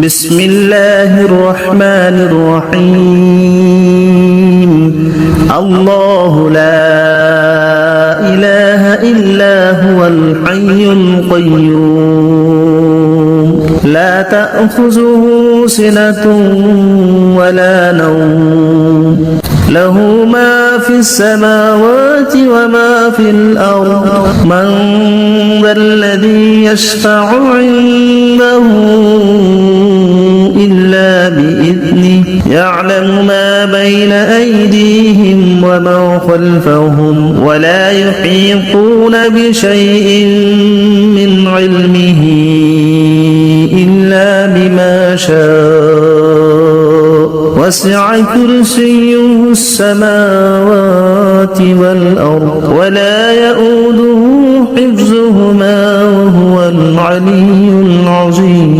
بسم الله الرحمن الرحيم الله لا إله إلا هو الحي القيوم لا تأخذه سنة ولا نوم له ما في السماوات وما في الأرض من ذا الذي يشفع عنده إلا بإذنه يعلم ما بين أيديهم وما خلفهم ولا يحيطون بشيء من علمه إلا بما شاء وسع كرسيه السماوات والأرض ولا يؤوده حفظهما وهو العلي العظيم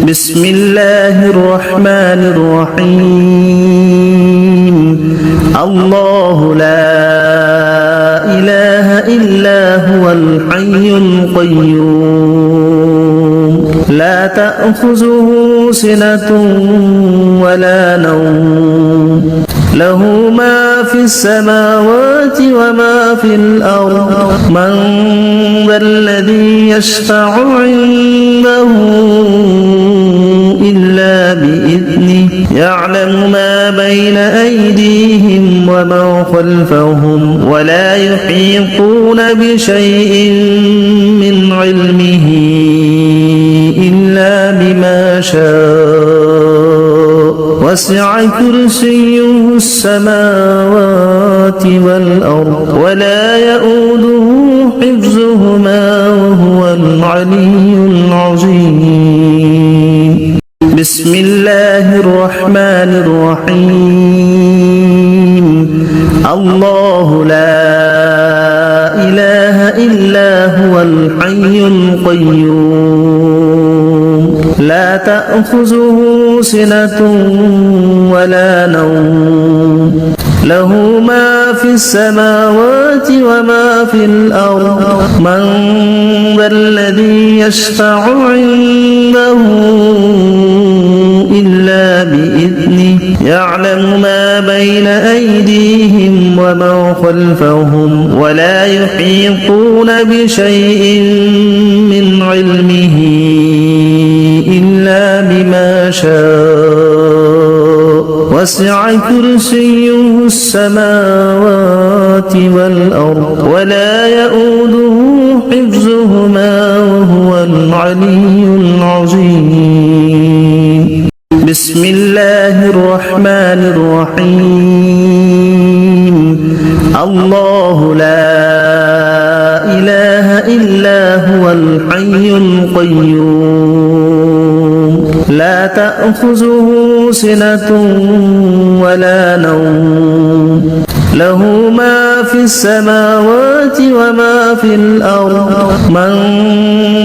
بسم الله الرحمن الرحيم الله لا إله إلا هو الحي القيوم لا تأخذه سنة ولا نوم له ما في السماوات وما في الأرض من ذا الذي يشفع عنده إلا بإذنه يعلم ما بين أيديهم وما خلفهم ولا يحيطون بشيء من علمه إلا بما شاء وسع كرسيه السماوات والأرض ولا يؤوده حفظهما وهو العلي العظيم بسم الله الرحمن الرحيم الله لا إله إلا هو الحي القيوم لا تأخذه سنة ولا نوم له ما في السماوات وما في الأرض من ذا الذي يشفع عنده إلا بإذنه يعلم ما بين أيديهم وما خلفهم ولا يحيطون بشيء من علمه إلا بما شاء وسع كرسيه السماوات والأرض ولا يؤوده حفظهما وهو العلي العظيم بسم الله الرحمن الرحيم الله لا إله إلا هو الحي القيوم لا تأخذه سنة ولا نوم له ما في السماوات وما في الأرض من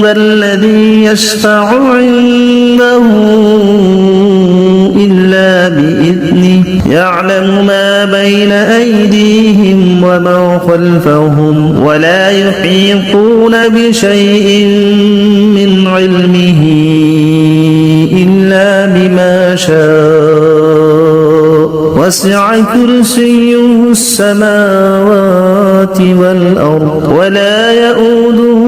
ذا الذي يشفع عنده إلا بإذنه يعلم ما بين أيديهم وما خلفهم ولا يحيطون بشيء من علمه إلا بما شاء وسع كرسيه السماوات والأرض ولا يؤوده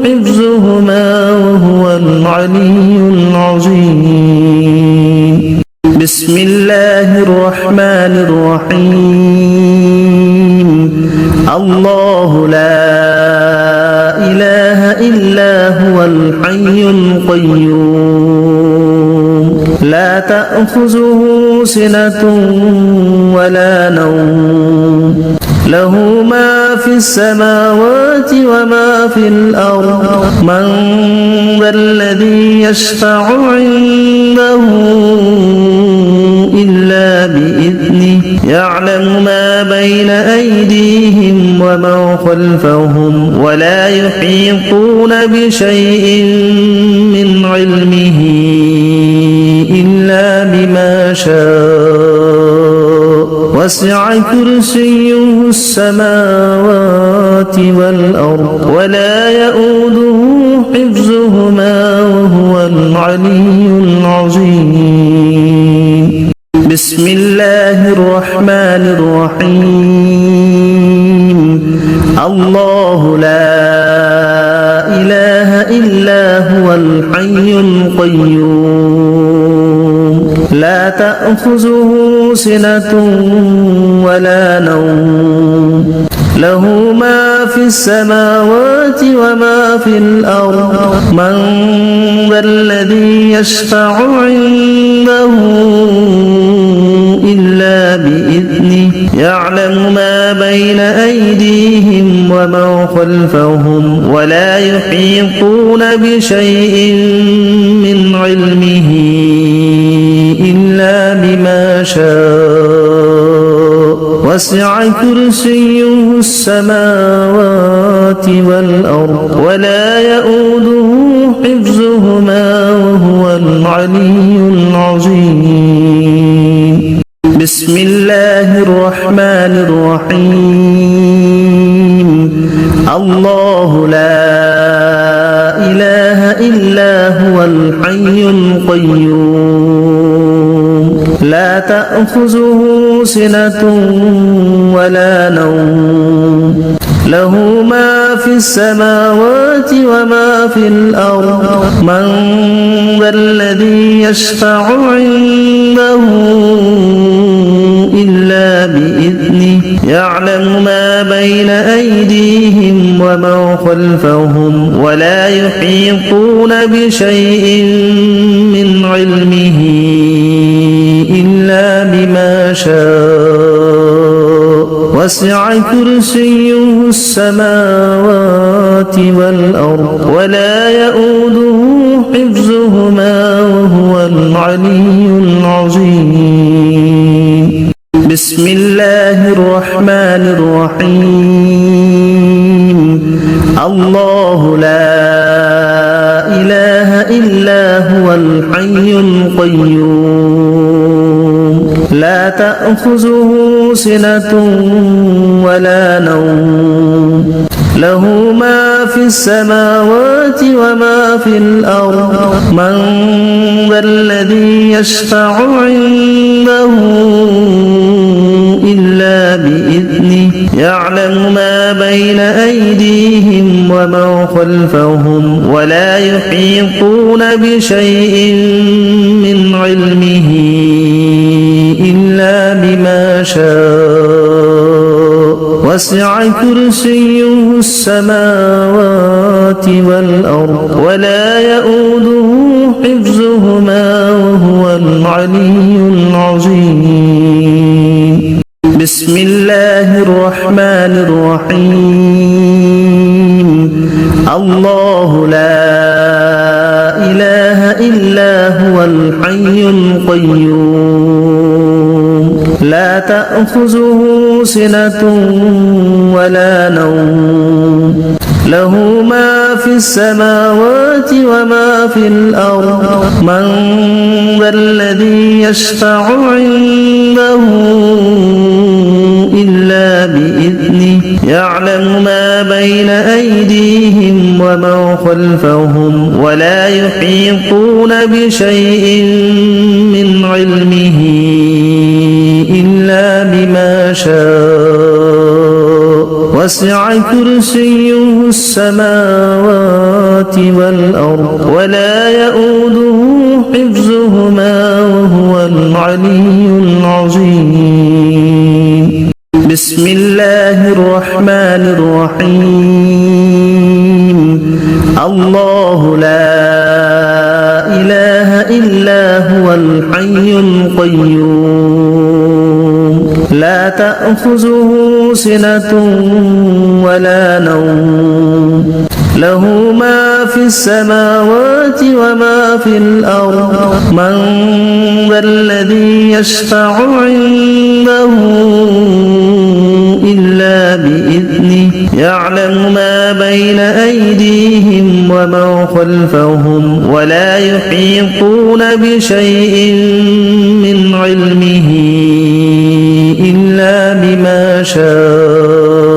حفظهما وهو العلي العظيم بسم الله الرحمن الرحيم الله لا إله إلا هو الحي القيوم لا تأخذه سنة ولا نوم له ما في السماوات وما في الأرض من ذا الذي يشفع عنده إلا بإذنه يعلم ما بين أيديهم وما خلفهم ولا يحيطون بشيء من علمه إلا بما شاء وسع كرسيه السماوات والأرض ولا يؤوده حفظهما وهو العلي العظيم. بسم الله الرحمن الرحيم. الله لا إله إلا هو الحي القيوم لا تأخذه سنة ولا نوم له ما في السماوات وما في الأرض من ذا الذي يشفع عنده إلا بإذنه يعلم ما بين أيديهم وما خلفهم ولا يحيطون بشيء من علمه إلا بما شاء وسع كرسيه السماوات والأرض ولا يؤوده حفظهما وهو العلي العظيم. بسم الله الرحمن الرحيم. الله لا إله إلا هو الحي القيوم لا تأخذه سنة ولا نوم له ما في السماوات وما في الأرض من ذا الذي يشفع عنده إلا بإذنه يعلم ما بين أيديهم وما خلفهم ولا يحيطون بشيء من علمه إلا بما شاء وسع كرسيه السماوات والأرض ولا يؤوده حفظهما وهو العلي العظيم. بسم الله الرحمن الرحيم. الله لا إله إلا هو الحي القيوم لا تأخذه سنة ولا نوم له ما في السماوات وما في الأرض من ذا الذي يشفع عنده إلا بإذنه يعلم ما بين أيديهم وما خلفهم ولا يحيطون بشيء من علمه إلا بما شاء وسع كرسيه السماوات والأرض ولا يؤوده حفظهما وهو العلي العظيم. بسم الله الرحمن الرحيم. الله لا إله إلا هو الحي القيوم لا تأخذه سنة ولا نوم له ما في السماوات وما في الأرض من ذا الذي يشفع عنده إلا بإذنه يعلم ما بين أيديهم وما خلفهم ولا يحيطون بشيء من علمه إلا بما شاء وسع كرسيه السماوات والأرض ولا يؤوده حفظهما وهو العلي العظيم. بسم الله الرحمن الرحيم. الله لا إله إلا هو الحي القيوم لا تأخذه سنة ولا نوم له ما في السماوات وما في الأرض من ذا الذي يشفع عنده إلا بإذنه يعلم ما بين أيديهم وما خلفهم ولا يحيطون بشيء من علمه إلا بما شاء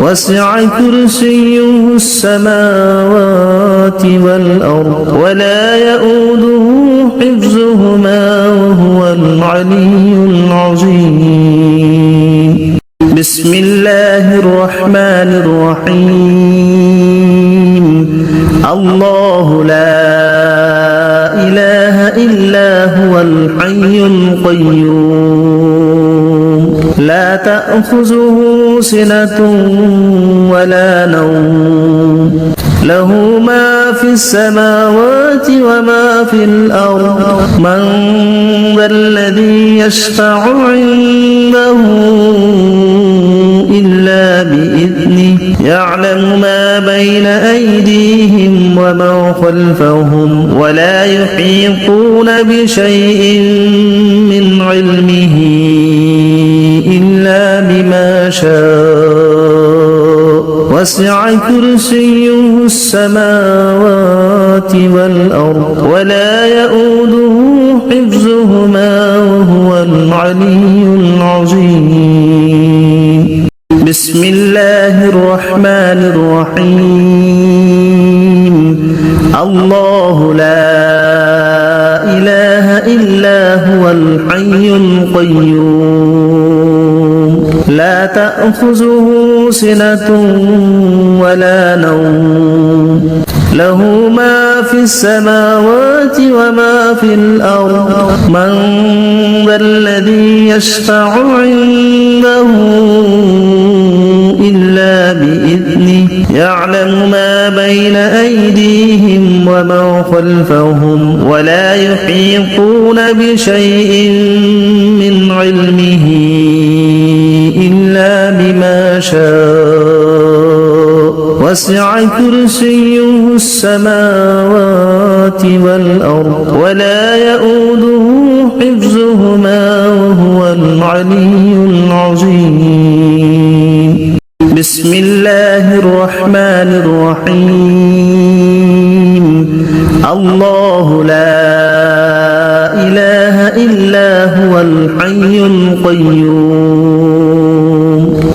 وسع كرسيه السماوات والأرض ولا يؤوده حفظهما وهو العلي العظيم. بسم الله الرحمن الرحيم. الله لا إله إلا هو الحي القيوم لا تأخذه سنة ولا نوم له ما في السماوات وما في الأرض من ذا الذي يشفع عنده إلا بإذنه يعلم ما بين أيديهم وما خلفهم ولا يحيطون بشيء من علمه إلا بما شاء وسع كرسيه السماوات والأرض ولا يؤوده حفظهما وهو العلي العظيم. بسم الله الرحمن الرحيم. الله لا إله إلا هو الحي القيوم لا تأخذه سنة ولا نوم له ما في السماوات وما في الأرض من ذا الذي يشفع عنده إلا بإذنه يعلم ما بين أيديهم وما خلفهم ولا يحيطون بشيء من علمه إلا بما شاء وسع كرسيه السماوات والأرض ولا يؤوده حفظهما وهو العلي العظيم. بسم الله الرحمن الرحيم. الله لا إله إلا هو الحي القيوم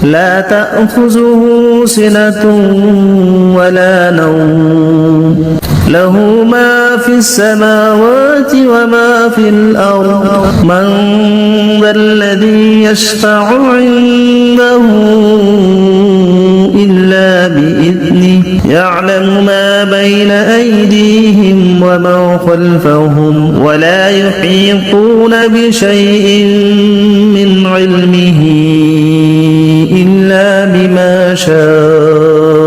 لا تأخذه سنة ولا نوم له ما في السماوات وما في الأرض من ذا الذي يشفع عنده إلا بإذنه يعلم ما بين أيديهم وما خلفهم ولا يحيطون بشيء من علمه إلا بما شاء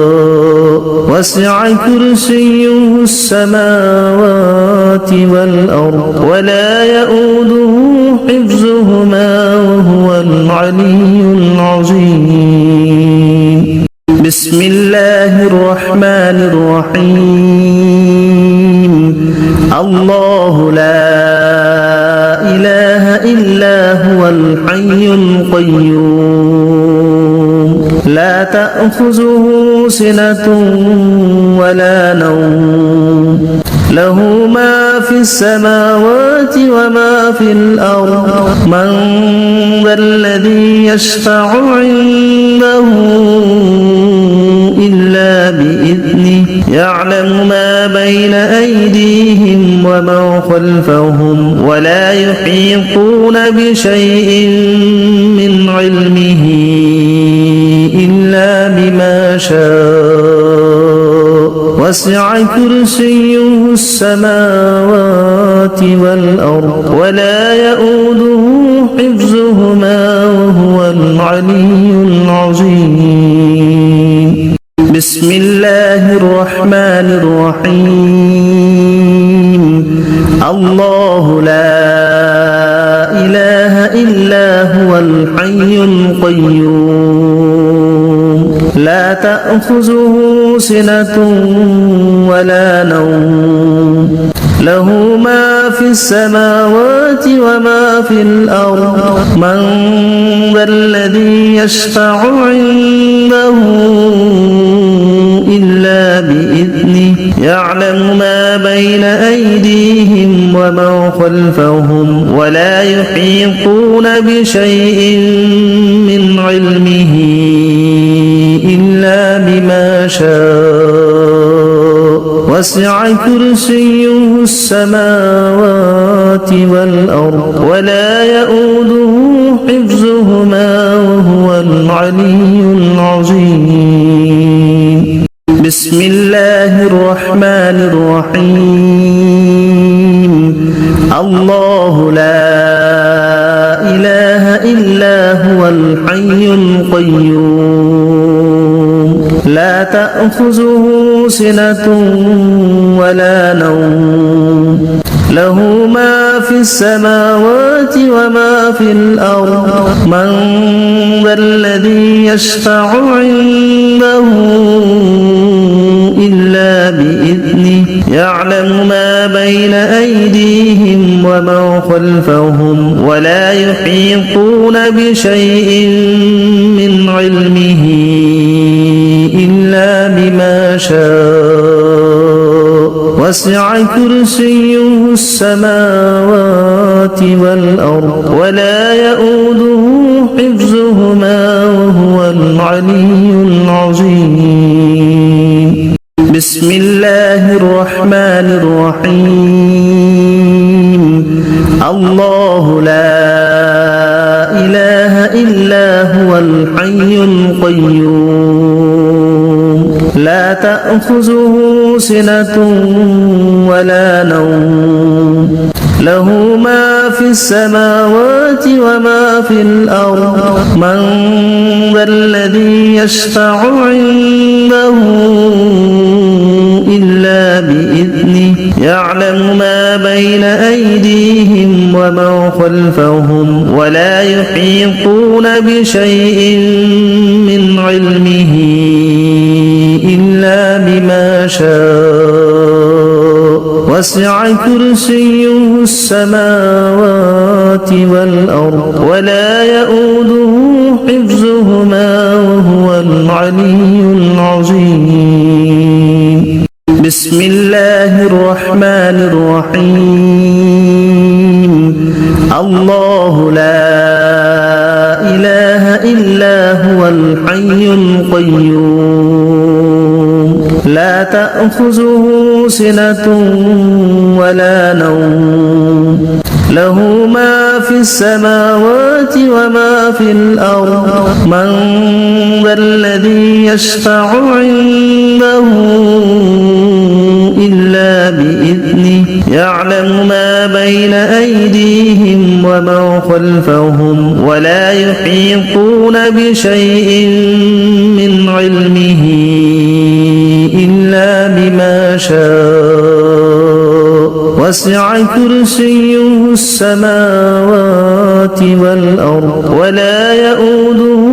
وسع كرسيه السماوات والأرض ولا يؤوده حفظهما وهو العلي العظيم. بسم الله الرحمن الرحيم. الله لا إله إلا هو الحي القيوم لا تأخذه سنة ولا نوم له ما في السماوات وما في الأرض من ذا الذي يشفع عنده إلا بإذنه يعلم ما بين أيديهم وما خلفهم ولا يحيطون بشيء من علمه إلا بما شاء وسع كرسيه السماوات والأرض ولا يؤوده حفظهما وهو العلي العظيم. بسم الله الرحمن الرحيم. الله لا إله إلا هو الحي القيوم لا تأخذه سنة ولا نوم له ما في السماوات وما في الأرض من ذا الذي يشفع عنده إلا بإذنه يعلم ما بين أيديهم وما خلفهم ولا يحيطون بشيء من علمه إلا بما شاء وسع كرسيه السماوات والأرض ولا يؤوده حفظهما وهو العلي العظيم بسم الله الرحمن الرحيم الله لا إله إلا هو الحي القيوم لا تأخذه سنة ولا نوم له ما في السماوات وما في الأرض من ذا الذي يشفع عنده إلا بإذنه يعلم ما بين أيديهم وما خلفهم ولا يحيطون بشيء من علمه إلا بما شاء وسع كرسيه السماوات والأرض ولا يؤوده حفظهما وهو العلي العظيم بسم الله الرحمن الرحيم الله لا إله إلا هو الحي القيوم لا تأخذه سنة ولا نوم له ما في السماوات وما في الأرض من ذا الذي يشفع عنده إلا بإذنه يعلم ما بين أيديهم وما خلفهم ولا يحيطون بشيء من علمه إلا بما شاء وسع كرسيه السماوات والأرض ولا يؤوده حفظهما وهو العلي العظيم بسم الله الرحمن الرحيم الله لا إله إلا هو الحي القيوم لا تأخذه سنة ولا نوم له ما في السماوات وما في الأرض من ذا الذي يشفع عنده إلا بإذنه يعلم ما بين أيديهم وما خلفهم ولا يحيطون بشيء من علمه إلا بما شاء وسع كرسيه السماوات والأرض ولا يؤوده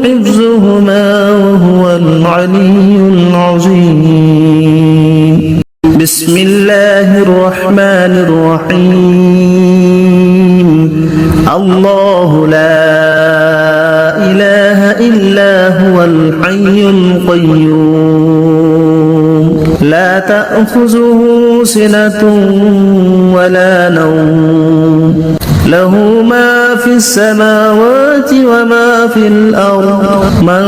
حفظهما وهو العلي العظيم بسم الله الرحمن الرحيم الله لا إله إلا هو الحي القيوم لا تأخذه سنة ولا نوم له ما في السماوات وما في الأرض من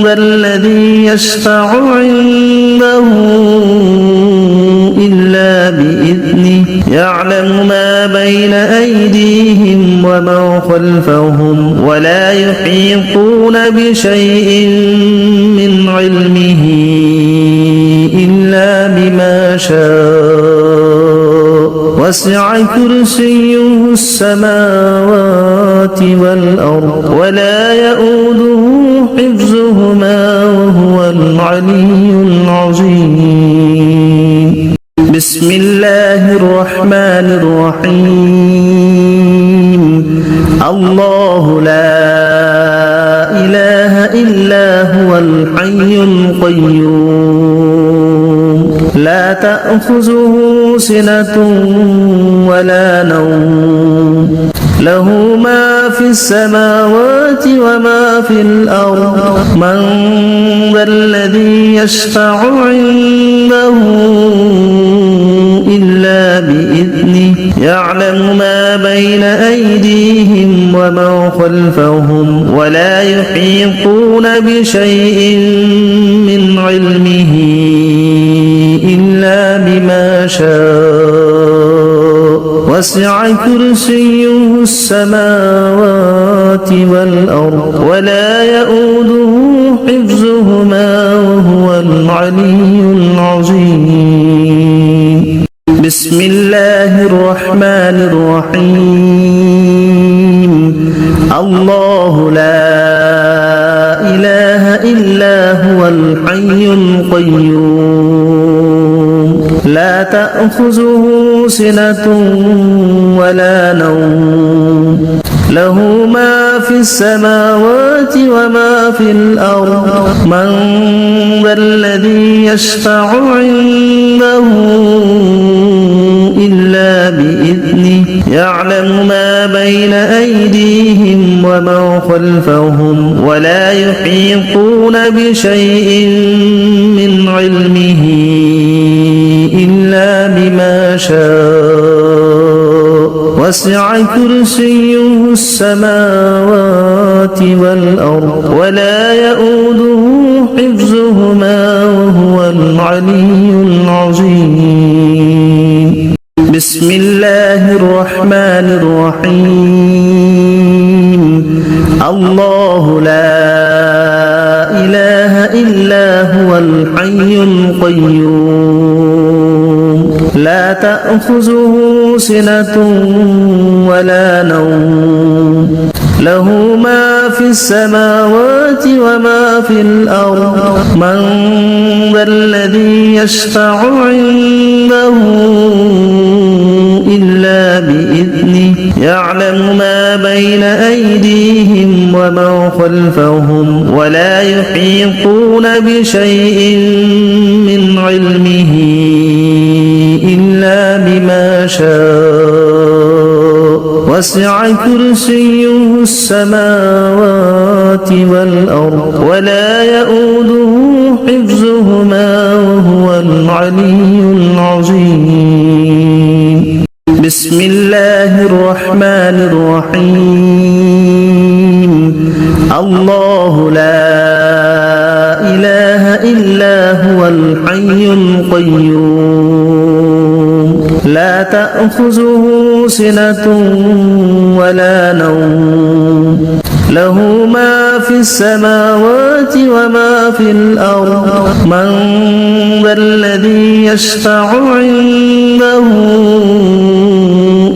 ذا الذي يشفع عنده إلا بإذنه يعلم ما بين أيديهم وما خلفهم ولا يحيطون بشيء من علمه إلا بما شاء وسع كرسيه السماوات والأرض ولا يؤوده حفظهما وهو العلي العظيم بسم الله الرحمن الرحيم الله لا إله إلا هو الحي القيوم لا تأخذه سنة ولا نوم له ما في السماوات وما في الأرض من ذا الذي يشفع عنده إلا بإذنه يعلم ما بين أيديهم وما خلفهم ولا يحيطون بشيء من علمه إلا وسع كرسيه السماوات والأرض ولا يؤوده حفظهما وهو العلي العظيم بسم الله الرحمن الرحيم الله لا إله إلا هو الحي القيوم لا تأخذه سنة ولا نوم له ما في السماوات وما في الأرض من ذا الذي يشفع عنده إلا بإذنه يعلم ما بين أيديهم وما خلفهم ولا يحيطون بشيء من علمه إلا بما شاء وسع كرسيه السماوات والأرض ولا يؤوده حفظهما وهو العلي العظيم بسم الله الرحمن الرحيم الله لا إله إلا هو الحي القيوم لا تأخذه سنة ولا نوم له ما في السماوات وما في الأرض من ذا الذي يشفع عنده إلا بإذنه يعلم ما بين أيديهم وما خلفهم ولا يحيطون بشيء من علمه إلا بما شاء وسع كرسيه السماوات والأرض ولا يؤوده حفظهما وهو العلي العظيم بسم الله الرحمن الرحيم الله لا إله إلا هو الحي القيوم لا تأخذه سنة ولا نوم له ما في السماوات وما في الأرض من ذا الذي يشفع عنده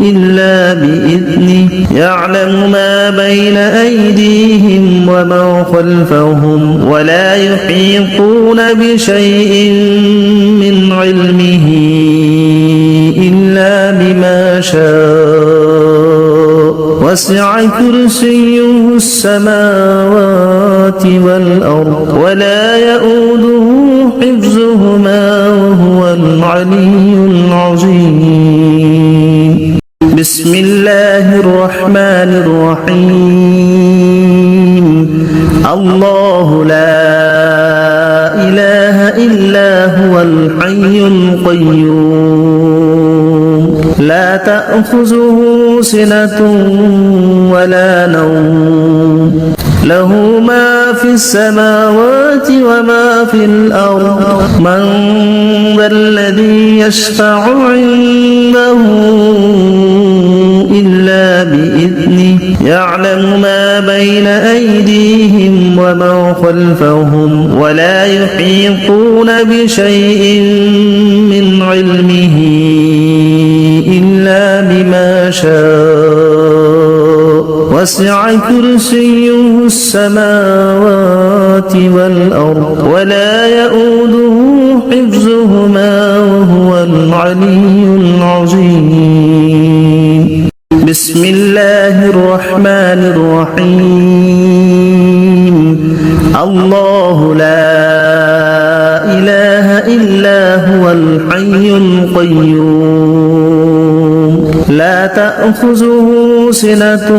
إلا بإذنه يعلم ما بين أيديهم وما خلفهم ولا يحيطون بشيء من علمه إلا بما شاء وسع كرسيه السماوات والأرض ولا يؤوده حفظهما وهو العلي العظيم بسم الله الرحمن الرحيم الله لا إله إلا هو الحي القيوم لا تأخذه سنة ولا نوم له ما في السماوات وما في الأرض من ذا الذي يشفع عنده إلا بإذنه يعلم ما بين أيديهم وما خلفهم ولا يحيطون بشيء من علمه إلا بما شاء وسع كرسيه السماوات والأرض ولا يؤوده حفظهما وهو العلي العظيم بسم الله الرحمن الرحيم الله لا إله إلا هو الحي القيوم لا تأخذه سنة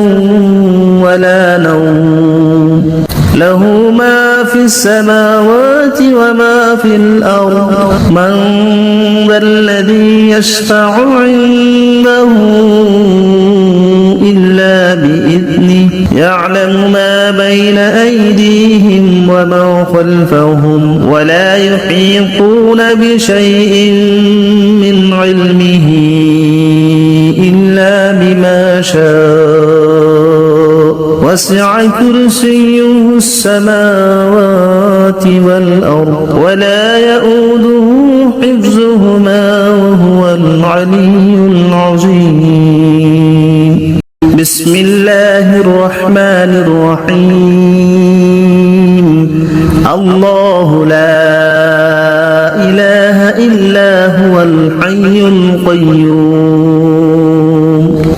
ولا نوم له ما في السماوات وما في الأرض من ذا الذي يشفع عنده إلا بإذنه يعلم ما بين أيديهم وما خلفهم ولا يحيطون بشيء من علمه إلا وسع كرسيه السماوات والأرض ولا يؤوده حفظهما وهو العلي العظيم بسم الله الرحمن الرحيم الله لا إله إلا هو الحي القيوم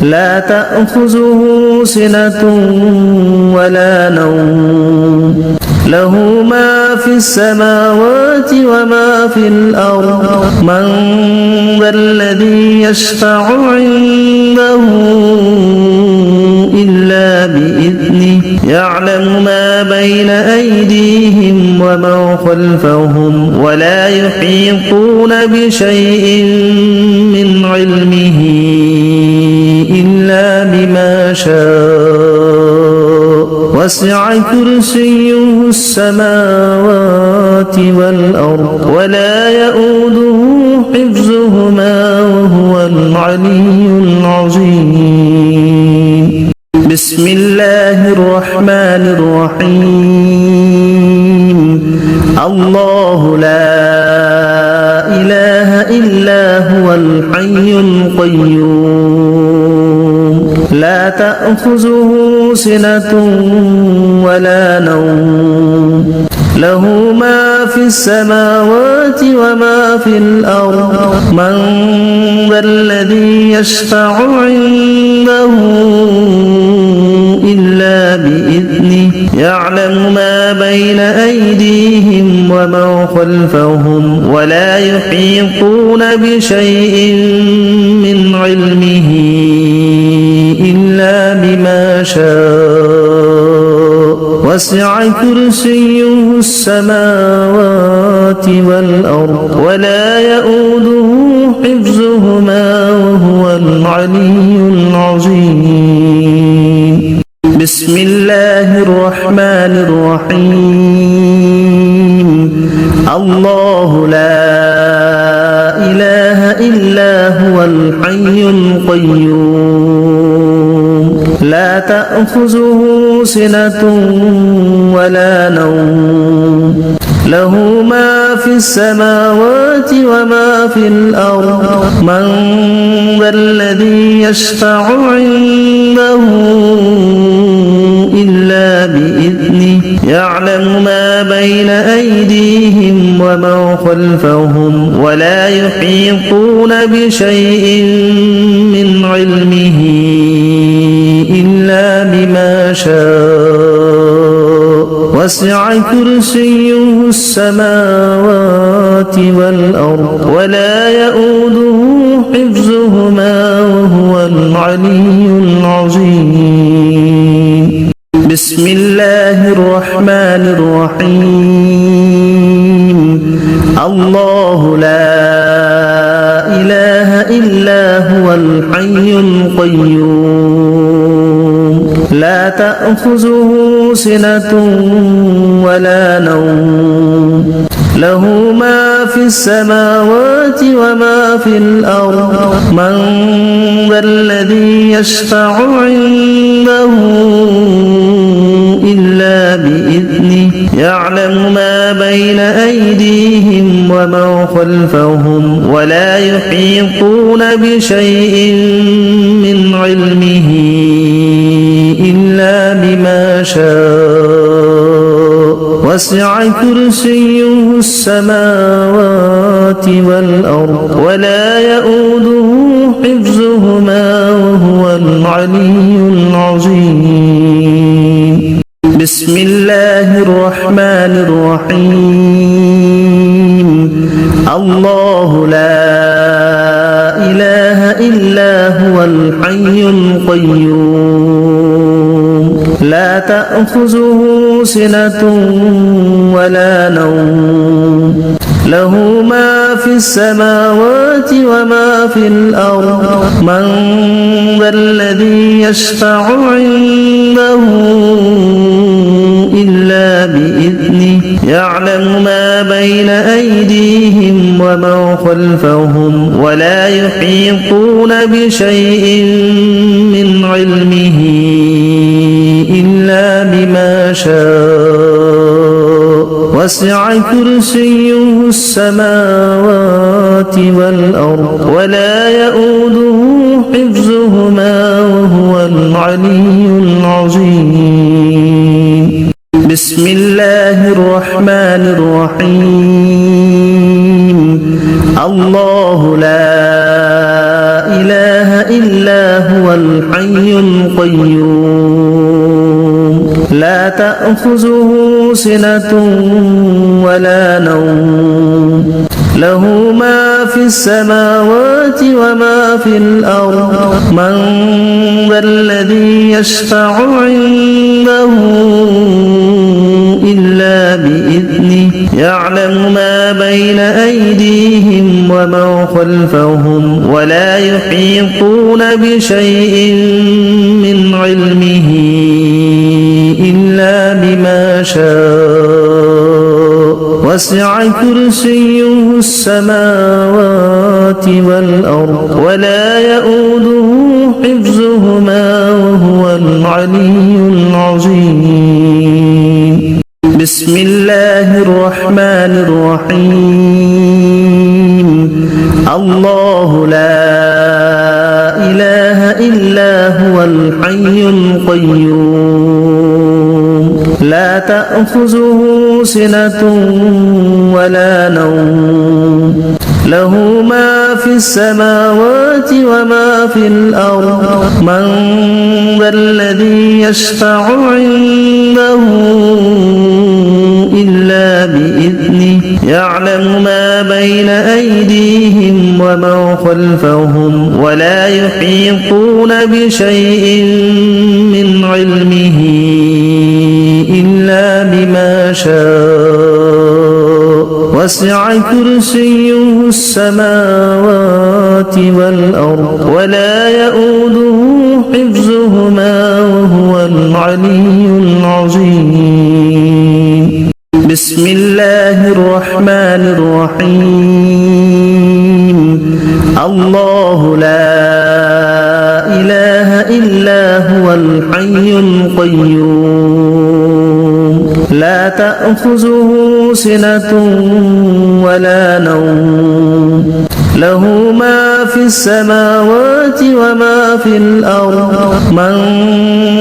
لا تأخذه سنة ولا نوم له ما في السماوات وما في الأرض من ذا الذي يشفع عنده إلا بإذنه يعلم ما بين أيديهم وما خلفهم ولا يحيطون بشيء من علمه إلا بما شاء وسع كرسيه السماوات والأرض ولا يؤوده حفظهما وهو العلي العظيم بسم الله الرحمن الرحيم الله لا إله إلا هو الحي القيوم لا تأخذه سنة ولا نوم له ما في السماوات وما في الأرض من ذا الذي يشفع عنده إلا بإذنه يعلم ما بين أيديهم وما خلفهم ولا يحيطون بشيء من علمه إلا بما شاء وسع كرسيه السماوات والأرض ولا يؤوده حفظهما وهو العلي العظيم بسم الله الرحمن الرحيم الله لا إله إلا هو الحي القيوم لا تأخذه سنة ولا نوم له ما في السماوات وما في الأرض من ذا الذي يشفع عنده إلا بإذنه يعلم ما بين أيديهم وما خلفهم ولا يحيطون بشيء من علمه إلا بما شاء وسع كرسيه السماوات والأرض ولا يؤوده حفظهما وهو العلي العظيم بسم الله الرحمن الرحيم الله لا إله إلا هو الحي القيوم لا تأخذه سنة ولا نوم له ما في السماوات وما في الأرض من ذا الذي يشفع عنده إلا بإذنه يعلم ما بين أيديهم وما خلفهم ولا يحيطون بشيء من علمه إلا بما شاء وسع كرسيه السماوات والأرض ولا يؤوده حفظهما وهو العلي العظيم بسم الله الرحمن الرحيم الله لا إله إلا هو الحي القيوم لا تأخذه سنة ولا نوم له ما في السماوات وما في الأرض من ذا الذي يشفع عنده إلا بإذنه يعلم ما بين أيديهم وما خلفهم ولا يحيطون بشيء من علمه إلا بما شاء وسع كرسيه السماوات والأرض ولا يؤوده حفظهما وهو العلي العظيم بسم الله الرحمن الرحيم الله لا إله إلا هو الحي القيوم لا تأخذه سنة ولا نوم له ما في السماوات وما في الأرض من ذا الذي يشفع عنده إلا بإذنه يعلم ما بين أيديهم وما خلفهم ولا يحيطون بشيء من علمه إلا شاء وسع كرسيه السماوات والأرض ولا يؤوده حفظهما وهو العلي العظيم بسم الله الرحمن الرحيم الله لا إله إلا هو الحي القيوم لا تأخذه سنة ولا نوم له ما في السماوات وما في الأرض من ذا الذي يشفع عنده إلا بإذنه يعلم ما بين أيديهم وما خلفهم ولا يحيطون بشيء من علمه إلا بما شاء وسع كرسيه السماوات والأرض ولا يؤوده حفظهما وهو العلي العظيم بسم الله الرحمن الرحيم الله لا إله إلا هو الحي القيوم لا تأخذه سنة ولا نوم له ما في السماوات وما في الأرض من ذا الذي يشفع عنده إلا بإذنه يعلم ما بين أيديهم وما خلفهم ولا يحيطون بشيء من علمه إلا بما شاء وسع كرسيه السماوات والأرض ولا يؤوده حفظهما وهو العلي العظيم بسم الله الرحمن الرحيم الله لا إله إلا هو الحي القيوم لا تأخذه سنة ولا نوم له ما في السماوات وما في الأرض من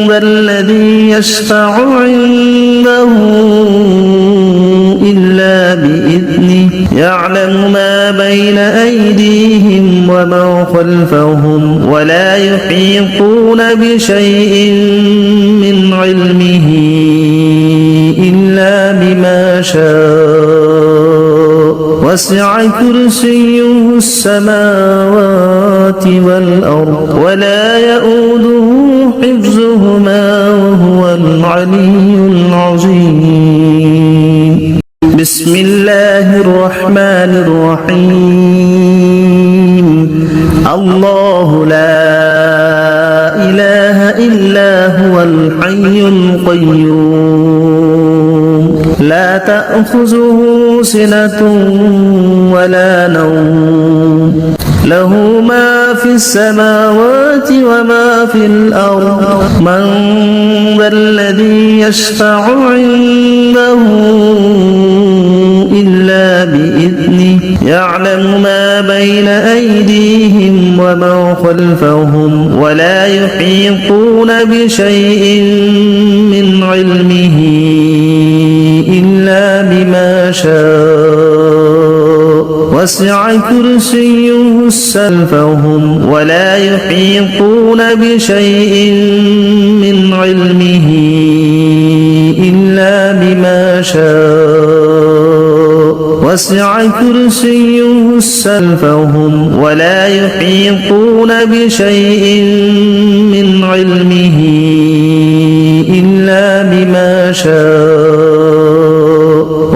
ذا الذي يشفع عنده إلا بإذنه يعلم ما بين أيديهم وما خلفهم ولا يحيطون بشيء من علمه إلا بما شاء وسع كرسيه السماوات والأرض ولا يؤوده حفظهما وهو العلي العظيم بسم الله الرحمن الرحيم الله لا إله إلا هو الحي القيوم لا تأخذه سنة ولا نوم له ما في السماوات وما في الأرض من ذا الذي يشفع عنده إلا بإذنه يعلم ما بين أيديهم وما خلفهم ولا يحيطون بشيء من علمه إلا بما شاء وسع كرسيه السماوات ولا يحيطون بشيء من علمه إلا بما شاء وسع كرسيه السماوات ولا يحيطون بشيء من علمه إلا بما شاء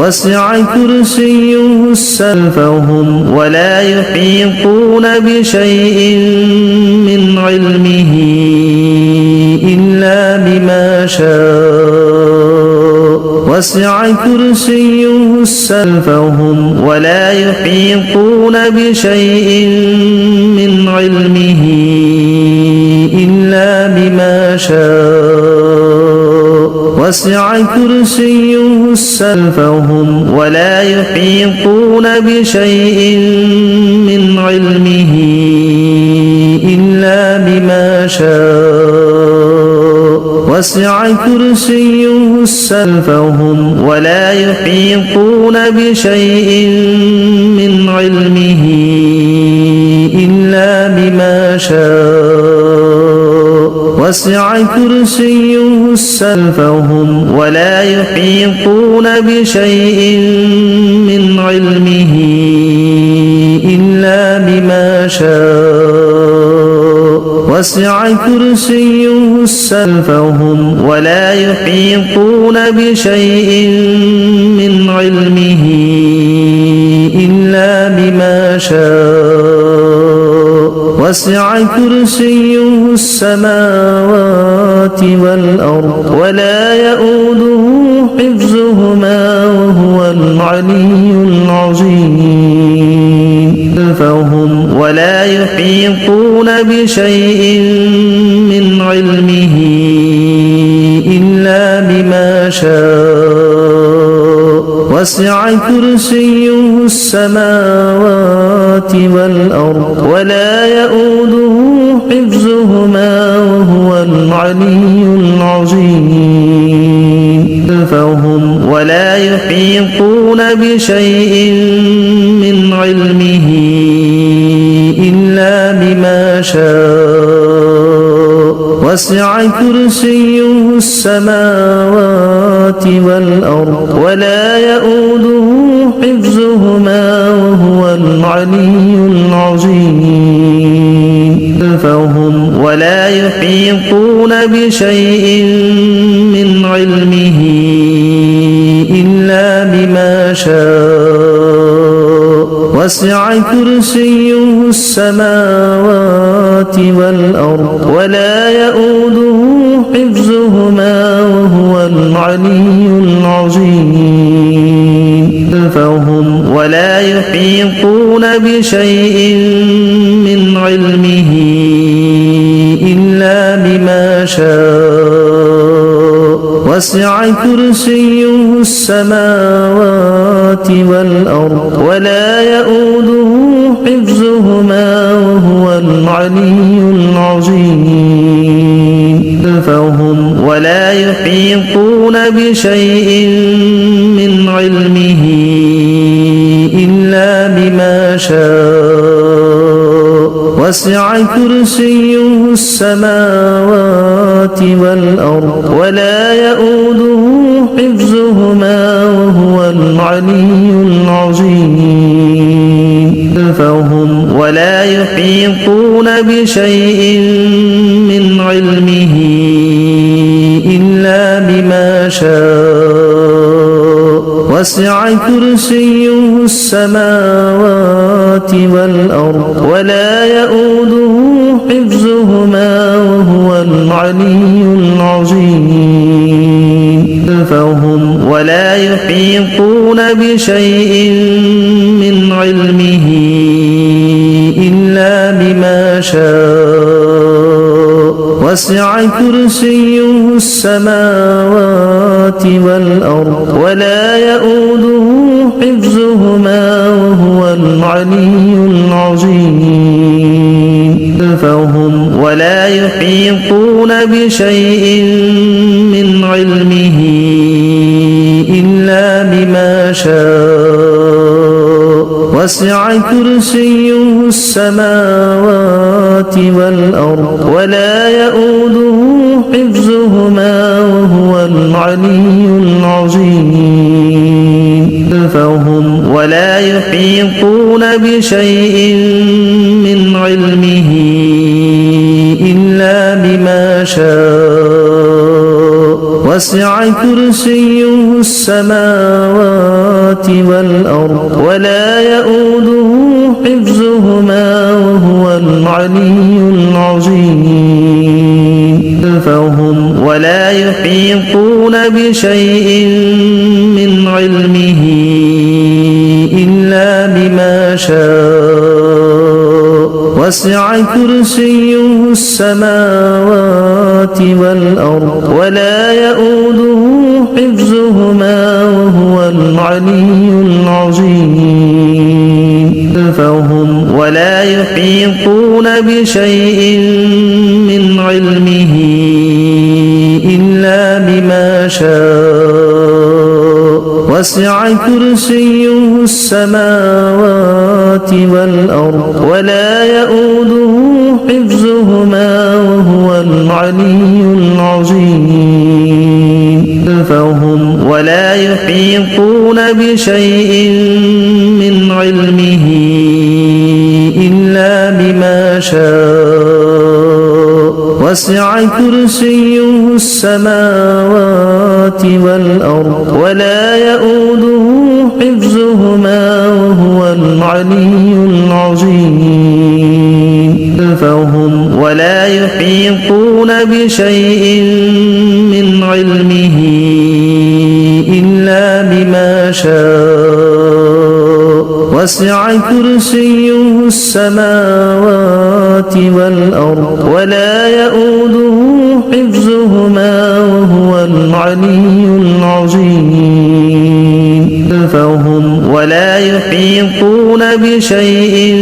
وسع كرسيه السماوات ولا يحيطون بشيء من علمه إلا بما شاء وسع كرسيه السماوات ولا يحيطون بشيء من علمه إلا بما شاء وسع كرسيه السماوات ولا يحيطون بشيء من علمه إلا بما شاء وسع كرسيه السماوات ولا يحيطون بشيء من علمه إلا بما شاء وسع كرسيه السماوات ولا يحيطون بشيء من علمه إلا بما شاء وسع كرسيه السماوات ولا يحيطون بشيء من علمه إلا بما شاء وسع كرسيه السماوات والأرض ولا يؤوده حفظهما وهو العلي العظيم ولا يحيطون بشيء من علمه إلا بما شاء وسع كرسيه السماوات والأرض ولا يؤوده حفظهما وهو العلي العظيم ولا يحيطون بشيء من علمه إلا بما شاء وسع كرسيه السماوات والأرض ولا يؤوده حفظهما وهو العلي العظيم ولا يحيطون بشيء من علمه إلا بما شاء وسع كرسيه السماوات والأرض ولا يؤوده حفظهما وهو العلي العظيم ولا يحيطون بشيء من علمه إلا بما شاء وسع كرسيه السماوات والأرض ولا يؤوده حفظهما وهو العلي العظيم ولا يحيطون بشيء من علمه إلا بما شاء وسع كرسيه السماوات والأرض ولا يؤوده حفظهما وهو العلي العظيم ولا يحيطون بشيء من علمه إلا بما شاء وسع كرسيه السماوات والأرض ولا يؤوده حفظهما وهو العلي العظيم ولا يحيطون بشيء من علمه إلا بما شاء وسع كرسيه السماوات والأرض ولا يؤوده حفظهما وهو العلي العظيم ولا يحيطون بشيء من علمه إلا بما شاء وسع كرسيه السماوات والأرض ولا يؤوده حفظهما وهو العلي العظيم ولا يحيطون بشيء من علمه إلا بما شاء وسع كرسيه السماوات والأرض ولا يؤوده حفظهما وهو العلي العظيم ولا يحيطون بشيء من علمه إلا بما شاء وسع كرسيه السماوات والأرض ولا يؤوده حفظهما وهو العلي العظيم فهم ولا يحيطون بشيء من علمه إلا بما شاء وسع كرسيه السماوات والأرض ولا يؤوده حفظهما وهو العلي العظيم فهم ولا يحيطون بشيء من علمه إلا بما شاء وسع كرسيه السماوات والأرض ولا يؤوده حفظهما وهو العلي العظيم فهم ولا يحيطون بشيء من علمه إلا بما شاء وسع كرسيه السماوات والأرض ولا يؤوده حفظهما وهو العلي العظيم فهم ولا يحيطون بشيء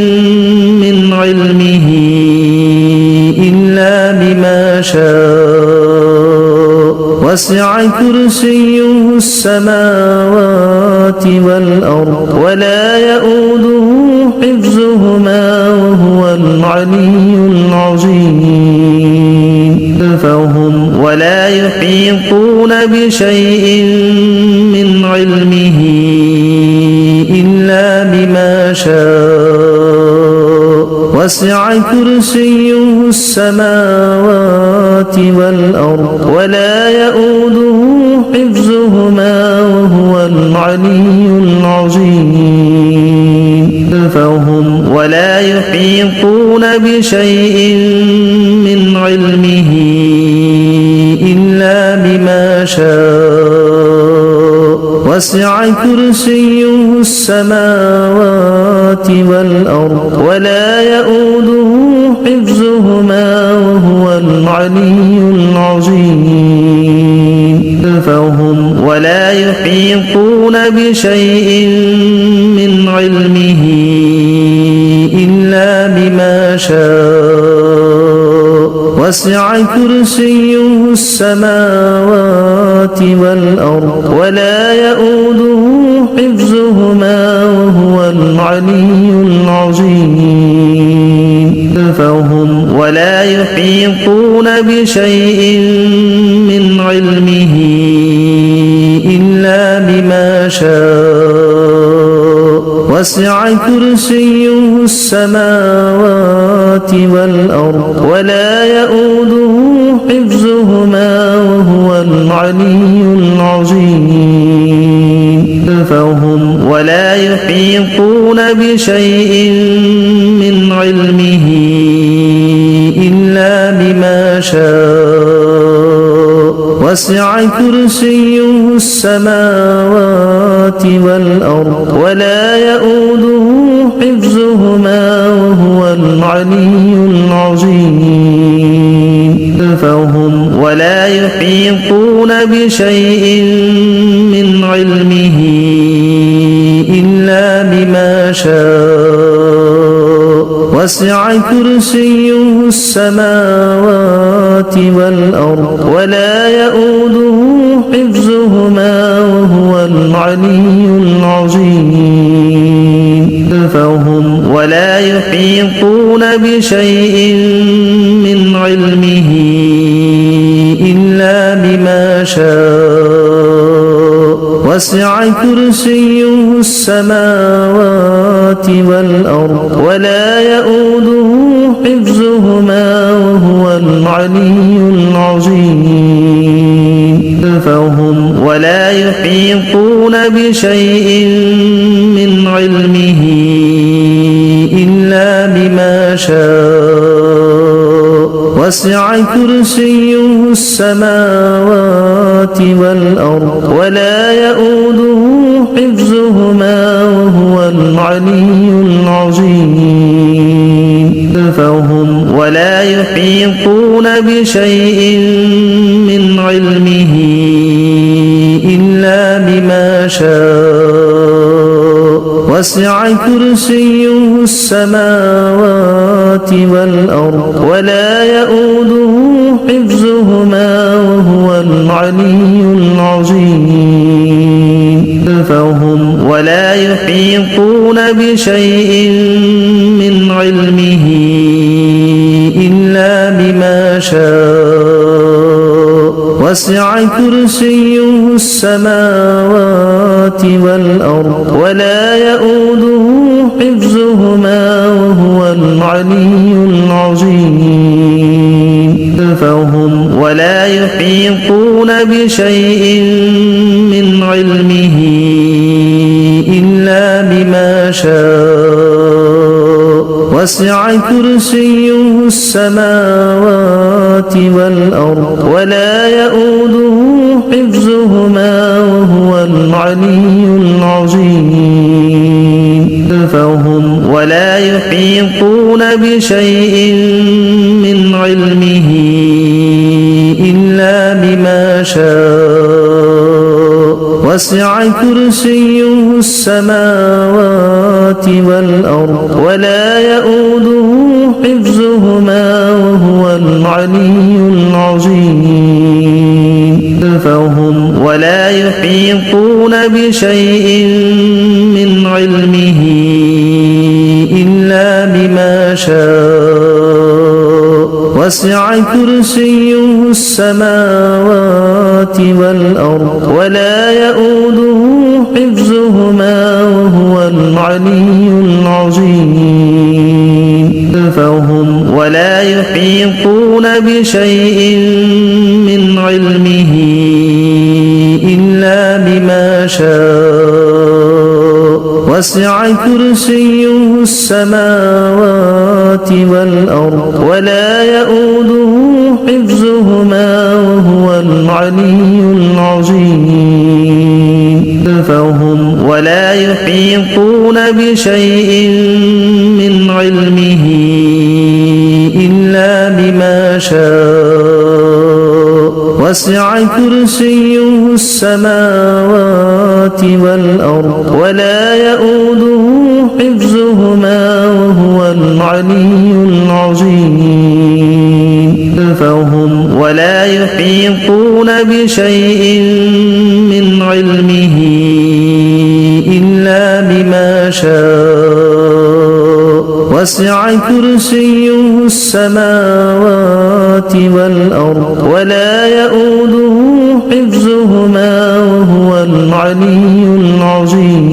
من علمه إلا بما شاء وسع كرسيه السماوات والأرض ولا يؤوده حفظهما وهو العلي العظيم فهم ولا يحيطون بشيء من علمه إلا بما شاء وسع كرسيه السماوات والأرض ولا يؤوده حفظهما وهو العلي العظيم فهم ولا يحيطون بشيء من علمه إلا بما شاء وسع كرسيه السماوات والأرض ولا يؤوده حفظهما وهو العلي العظيم فهم ولا يحيطون بشيء من علمه إلا بما شاء وسع كرسيه السماوات والأرض ولا يؤوده حفظهما وهو العلي العظيم فهم ولا يحيطون بشيء من علمه إلا بما شاء وسع كرسيه السماوات والأرض ولا يؤوده حفظهما وهو العلي العظيم فهم ولا يحيطون بشيء من علمه إلا بما شاء وسع كرسيه السماوات والأرض ولا يؤوده حفظهما وهو العلي العظيم فهم ولا يحيطون بشيء من علمه إلا بما شاء وسع كرسيه السماوات والأرض ولا يؤوده حفظهما وهو العلي العظيم فهم ولا يحيطون بشيء من علمه إلا بما شاء وسع كرسيه السماوات والأرض ولا يؤوده حفظهما وهو العلي العظيم فهم ولا يحيطون بشيء من علمه إلا بما شاء وسع كرسيه السماوات والأرض ولا يؤوده حفظهما وهو العلي العظيم فهم ولا يحيطون بشيء من علمه إلا بما شاء وسع كرسيه السماوات والأرض ولا يؤوده حفظهما وهو العلي العظيم فهم ولا يحيطون بشيء من علمه إلا بما شاء وسع كرسيه السماوات والأرض ولا يؤوده حفظهما وهو العلي العظيم فهم ولا يحيطون بشيء من علمه إلا بما شاء وسع كرسيه السماوات والأرض ولا يؤوده حفظهما وهو العلي العظيم فهم ولا يحيطون بشيء من علمه إلا بما شاء وسع كرسيه السماوات والأرض ولا يؤوده حفظهما وهو العلي العظيم فهم ولا يحيطون بشيء من علمه إلا بما شاء وسع كرسيه السماوات والأرض ولا يؤوده حفظهما وهو العلي العظيم فهم ولا يحيطون بشيء من علمه إلا بما شاء وسع كرسيه السماوات والأرض ولا يؤوده حفظهما وهو العلي العظيم فهم ولا يحيطون بشيء من علمه إلا بما شاء وسع كرسيه السماوات والأرض ولا يؤوده حفظهما وهو العلي العظيم فهم ولا يحيطون بشيء من علمه إلا بما شاء وسع كرسيه السماوات والأرض ولا يؤوده حفظهما وهو العلي العظيم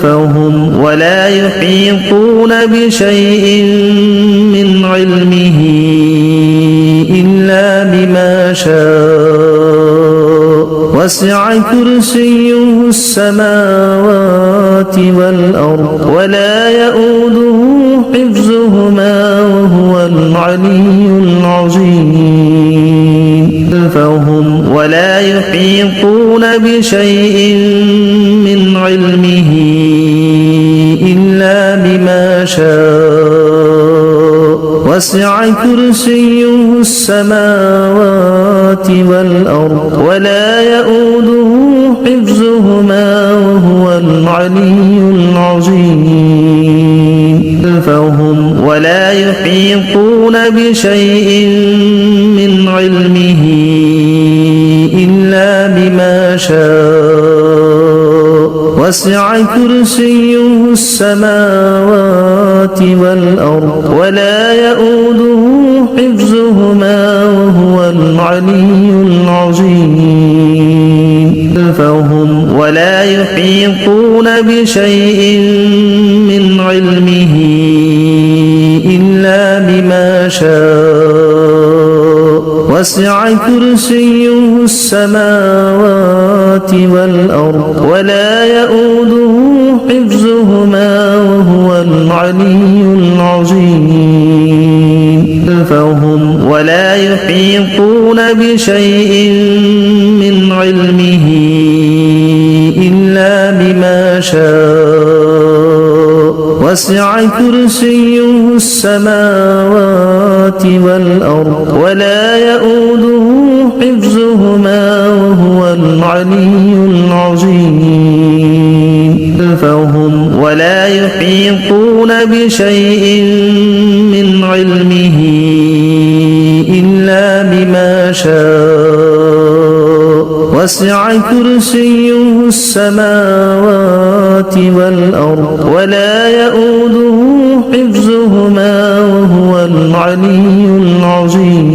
فهم ولا يحيطون بشيء من علمه إلا بما شاء وسع كرسيه السماوات والأرض ولا يؤوده حفظهما وهو العلي العظيم فهم ولا يحيطون بشيء من علمه إلا بما شاء وسع كرسيه السماوات والأرض ولا يؤوده حفظهما وهو العلي العظيم فهم ولا يحيطون بشيء من علمه إلا بما شاء وسع كرسيه السماوات والأرض ولا يؤوده حفظهما وهو العلي العظيم فهم ولا يحيطون بشيء من علمه إلا بما شاء وسع كرسيه السماوات والأرض ولا يؤوده حفظهما وهو العلي العظيم فهم ولا يحيطون بشيء من علمه إلا بما شاء وسع كرسيه السماوات والأرض ولا يؤوده حفظهما وهو العلي العظيم فهم ولا يحيطون بشيء من علمه إلا بما شاء وسع كرسيه السماوات والأرض ولا يؤوده حفظهما وهو العلي العظيم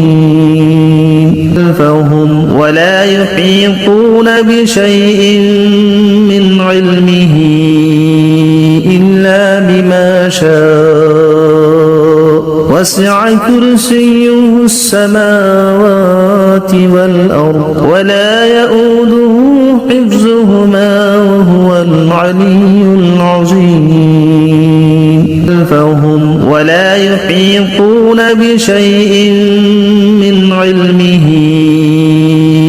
فهم ولا يحيطون بشيء من علمه إلا بما شاء وسع كرسيه السماوات والأرض ولا يؤوده حفظهما وهو العلي العظيم فهم ولا يحيطون بشيء من علمه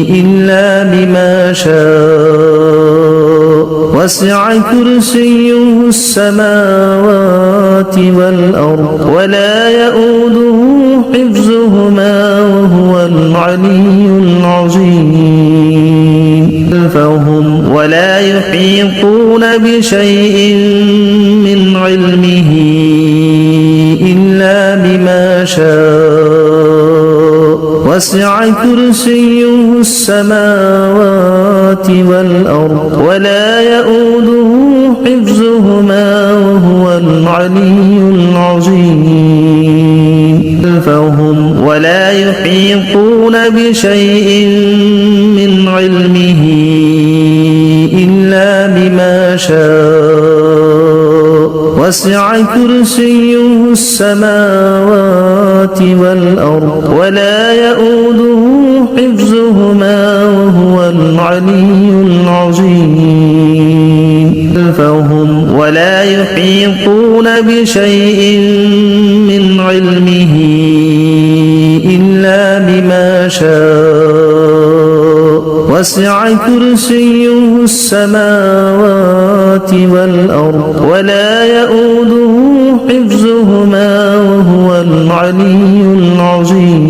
إلا بما شاء وسع كرسيه السماوات والأرض ولا يؤوده حفظهما وهو العلي العظيم فهم ولا يحيطون بشيء من علمه إلا بما شاء وسع كرسيه السماوات والأرض ولا يؤوده حفظهما وهو العلي العظيم فهم ولا يحيطون بشيء من علمه إلا بما شاء وسع كرسيه السماوات والأرض ولا يؤوده حفظهما وهو العلي العظيم فهم ولا يحيطون بشيء من علمه إلا بما شاء وسع كرسيه السماوات والأرض ولا يؤوده حفظهما وهو العلي العظيم